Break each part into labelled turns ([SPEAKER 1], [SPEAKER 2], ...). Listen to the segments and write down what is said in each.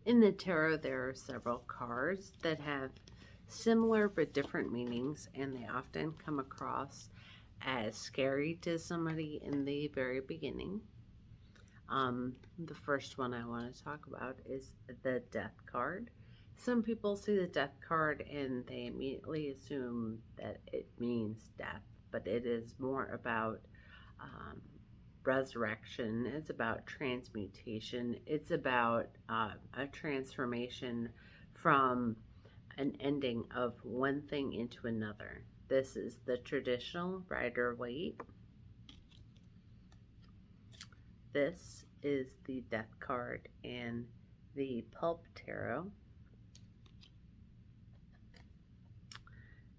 [SPEAKER 1] In the tarot, there are several cards that have similar but different meanings, and they often come across as scary to somebody in the very beginning. The first one I want to talk about is the Death card. Some people see the Death card and they immediately assume that it means death, but it is more about resurrection. It's about transmutation. It's about a transformation from an ending of one thing into another. This is the traditional Rider-Waite. This is the Death card in the Pulp Tarot.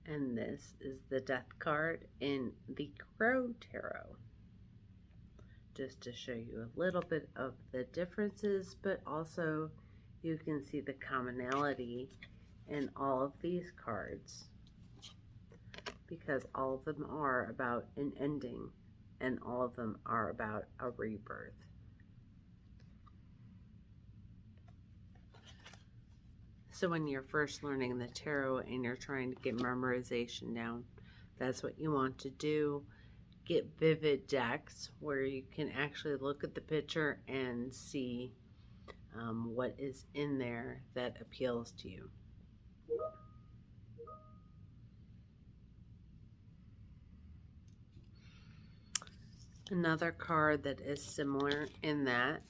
[SPEAKER 1] And this is the Death card in the Crow Tarot. Just to show you a little bit of the differences, but also you can see the commonality in all of these cards, because all of them are about an ending and all of them are about a rebirth. So when you're first learning the tarot and you're trying to get memorization down, that's what you want to do. Get vivid decks where you can actually look at the picture and see what is in there that appeals to you. Another card that is similar in that,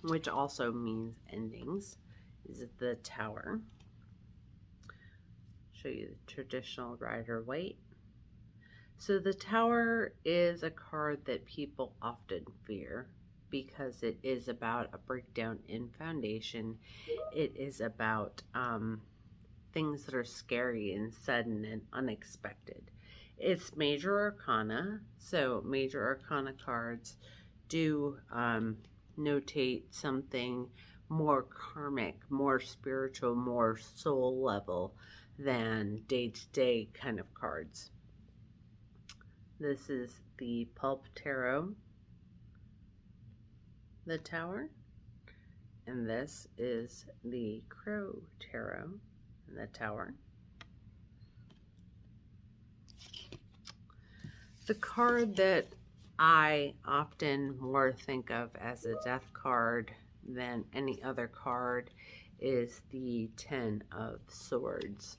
[SPEAKER 1] which also means endings, is the Tower. Show you the traditional Rider-Waite. So the Tower is a card that people often fear because it is about a breakdown in foundation. It is about things that are scary and sudden and unexpected. It's Major Arcana, so Major Arcana cards do notate something more karmic, more spiritual, more soul level than day-to-day kind of cards. This is the Pulp Tarot, the Tower, and this is the Crow Tarot, and the Tower. The card that I often more think of as a death card than any other card is the Ten of Swords.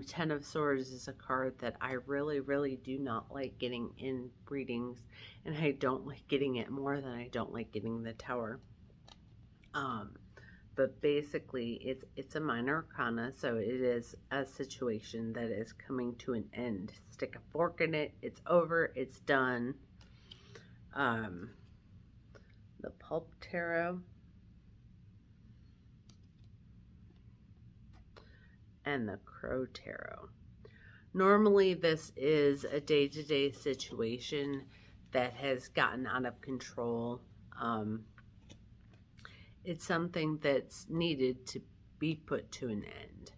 [SPEAKER 1] Ten of Swords is a card that I really do not like getting in readings, and I don't like getting it more than I don't like getting the Tower. But basically it's a minor arcana, so it is a situation that is coming to an end. Stick a fork in it, it's over, it's done. The Pulp Tarot and the Crow Tarot. Normally this is a day-to-day situation that has gotten out of control. It's something that's needed to be put to an end.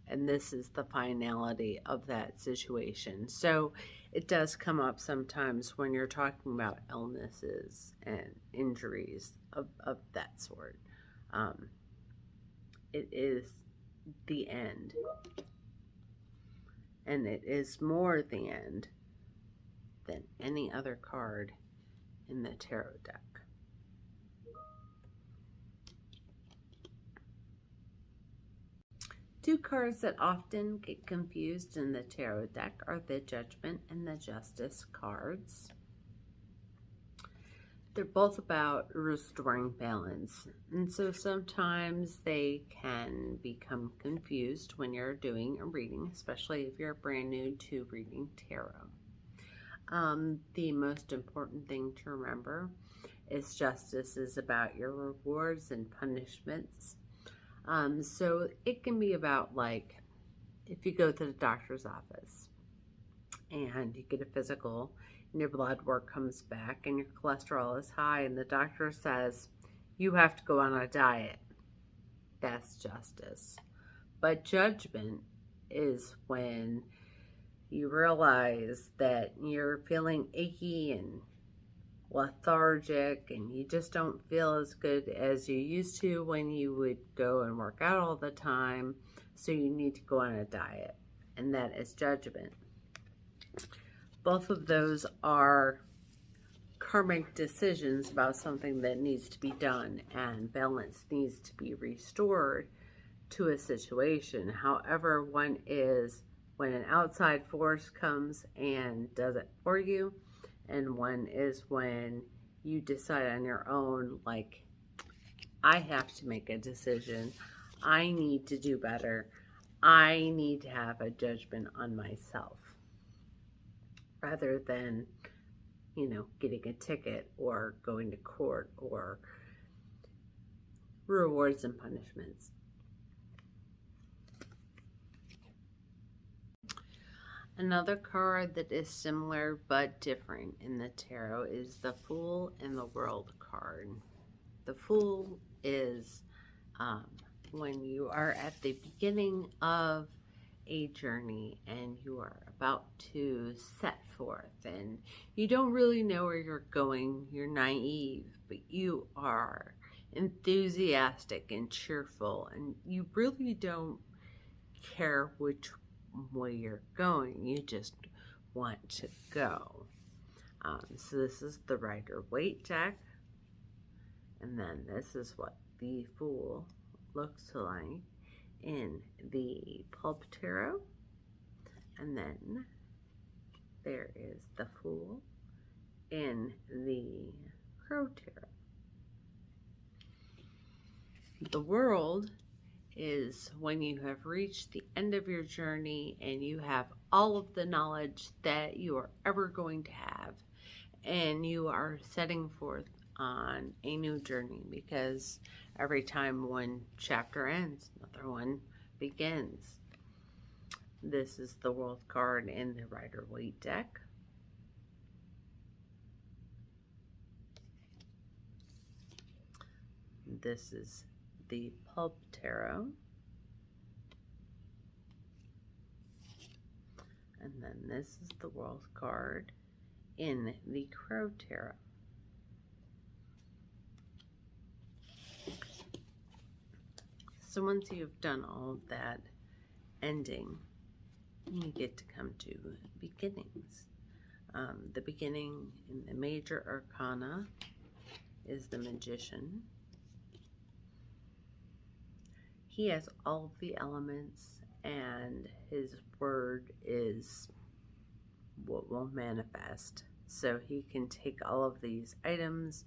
[SPEAKER 1] And this is the finality of that situation. So it does come up sometimes when you're talking about illnesses and injuries of that sort. It is the end. And it is more the end than any other card in the tarot deck. Two cards that often get confused in the tarot deck are the Judgment and the Justice cards. They're both about restoring balance, and so sometimes they can become confused when you're doing a reading, especially if you're brand new to reading tarot. The most important thing to remember is justice is about your rewards and punishments. So it can be about, like, if you go to the doctor's office and you get a physical and your blood work comes back and your cholesterol is high and the doctor says you have to go on a diet. That's justice. But judgment is when you realize that you're feeling achy and lethargic and you just don't feel as good as you used to when you would go and work out all the time. So you need to go on a diet, and that is judgment. Both of those are karmic decisions about something that needs to be done, and balance needs to be restored to a situation. However, one is when an outside force comes and does it for you, and one is when you decide on your own, like, I have to make a decision. I need to do better. I need to have a judgment on myself, rather than, getting a ticket or going to court or rewards and punishments. Another card that is similar but different in the tarot is the Fool and the World card. The Fool is when you are at the beginning of a journey and you are about to set forth and you don't really know where you're going. You're naive, but you are enthusiastic and cheerful, and you really don't care which way you're going. You just want to go. So this is the Rider-Waite deck, and then this is what the Fool looks like in the Pulp Tarot, and then there is the Fool in the Crow Tarot. The World is when you have reached the end of your journey and you have all of the knowledge that you are ever going to have, and you are setting forth on a new journey, because every time one chapter ends, another one begins. This is the World card in the Rider-Waite deck. This is the Pulp Tarot. And then this is the World card in the Crow Tarot. So once you've done all of that ending, you get to come to beginnings. The beginning in the major arcana is the Magician. He has all of the elements, and his word is what will manifest. So he can take all of these items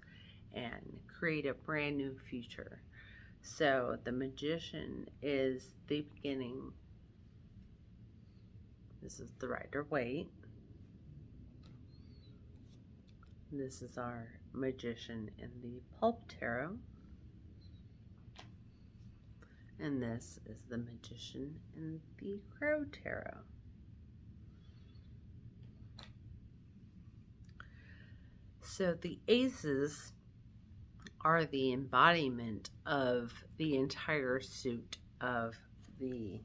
[SPEAKER 1] and create a brand new future. So the Magician is the beginning. This is the Rider-Waite. This is our Magician in the Pulp Tarot. And this is the Magician in the Crow Tarot. So the aces are the embodiment of the entire suit of the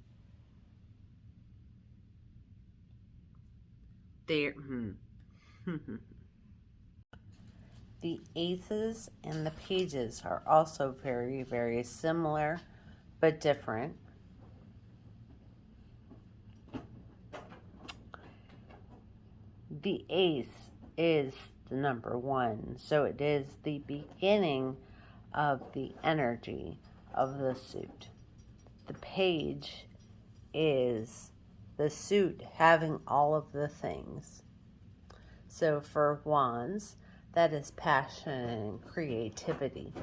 [SPEAKER 1] The aces and the pages are also very, very similar but different. The ace is the number 1, so it is the beginning of the energy of the suit. The page is the suit having all of the things. So for wands, that is passion and creativity.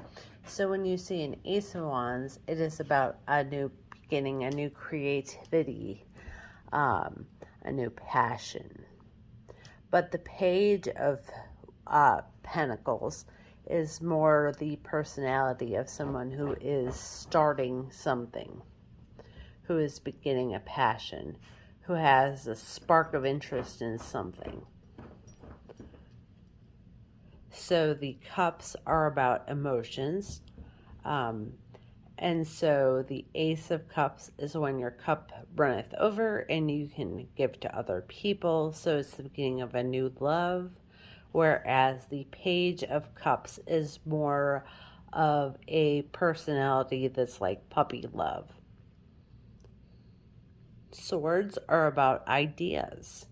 [SPEAKER 1] So when you see an Ace of Wands, it is about a new beginning, a new creativity, a new passion. But the Page of Pentacles is more the personality of someone who is starting something, who is beginning a passion, who has a spark of interest in something. So the cups are about emotions. And so the Ace of Cups is when your cup runneth over and you can give to other people. So it's the beginning of a new love whereas the Page of Cups is more of a personality that's like puppy love. Swords are about ideas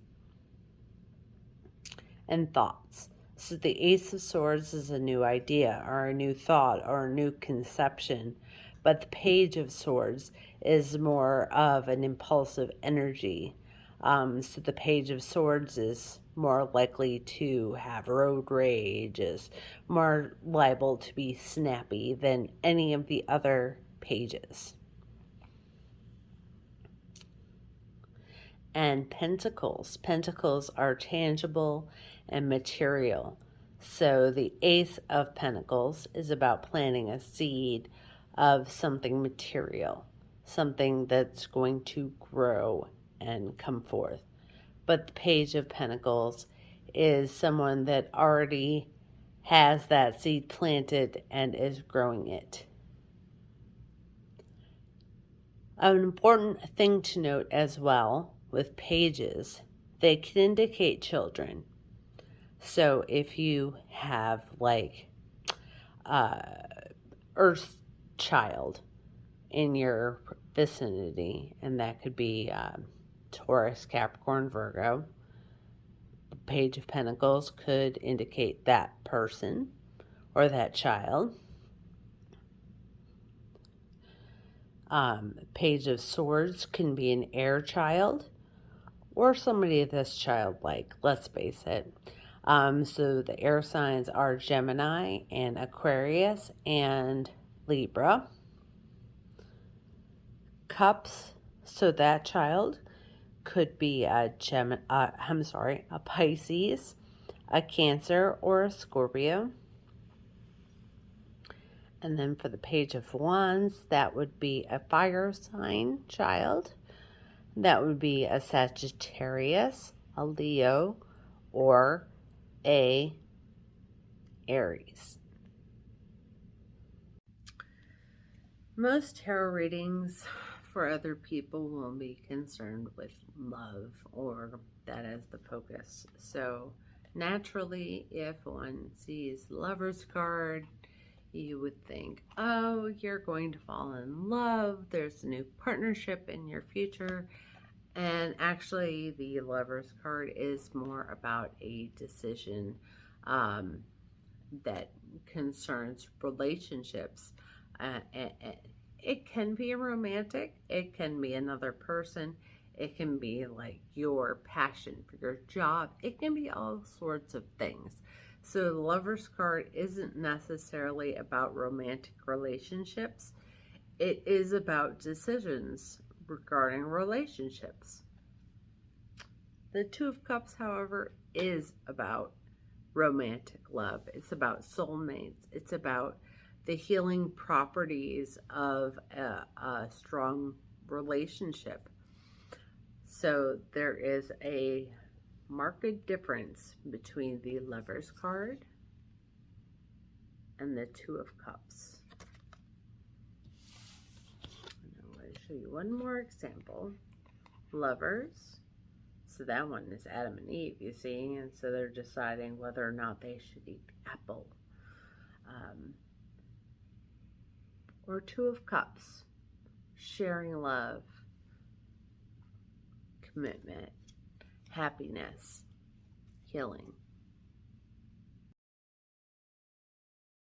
[SPEAKER 1] and thoughts. So the Ace of Swords is a new idea or a new thought or a new conception. But the Page of Swords is more of an impulsive energy. So the Page of Swords is more likely to have road rage, is more liable to be snappy than any of the other pages. And Pentacles. Pentacles are tangible and material. So the Ace of Pentacles is about planting a seed of something material, something that's going to grow and come forth. But the Page of Pentacles is someone that already has that seed planted and is growing it. An important thing to note as well with pages, they can indicate children. So if you have like Earth child in your vicinity, and that could be Taurus, Capricorn, Virgo, the Page of Pentacles could indicate that person or that child. Page of Swords can be an air child or somebody that's childlike, let's face it. So the air signs are Gemini and Aquarius and Libra. Cups, so that child could be a Pisces, a Cancer, or a Scorpio. And then for the Page of Wands, that would be a fire sign child. That would be a Sagittarius, a Leo, or a Aries. Most tarot readings for other people will be concerned with love, or that as the focus. So naturally, if one sees Lover's card, you would think, oh, you're going to fall in love. There's a new partnership in your future. And actually, the Lover's card is more about a decision that concerns relationships. It can be romantic. It can be another person. It can be like your passion for your job. It can be all sorts of things. So the Lover's card isn't necessarily about romantic relationships. It is about decisions regarding relationships. The Two of Cups, however, is about romantic love. It's about soulmates. It's about the healing properties of a strong relationship. So there is a marked difference between the Lover's card and the Two of Cups. I'm going to show you one more example. Lovers. So that one is Adam and Eve, you see, and so they're deciding whether or not they should eat the apple. Or Two of Cups, sharing love, commitment, happiness, healing.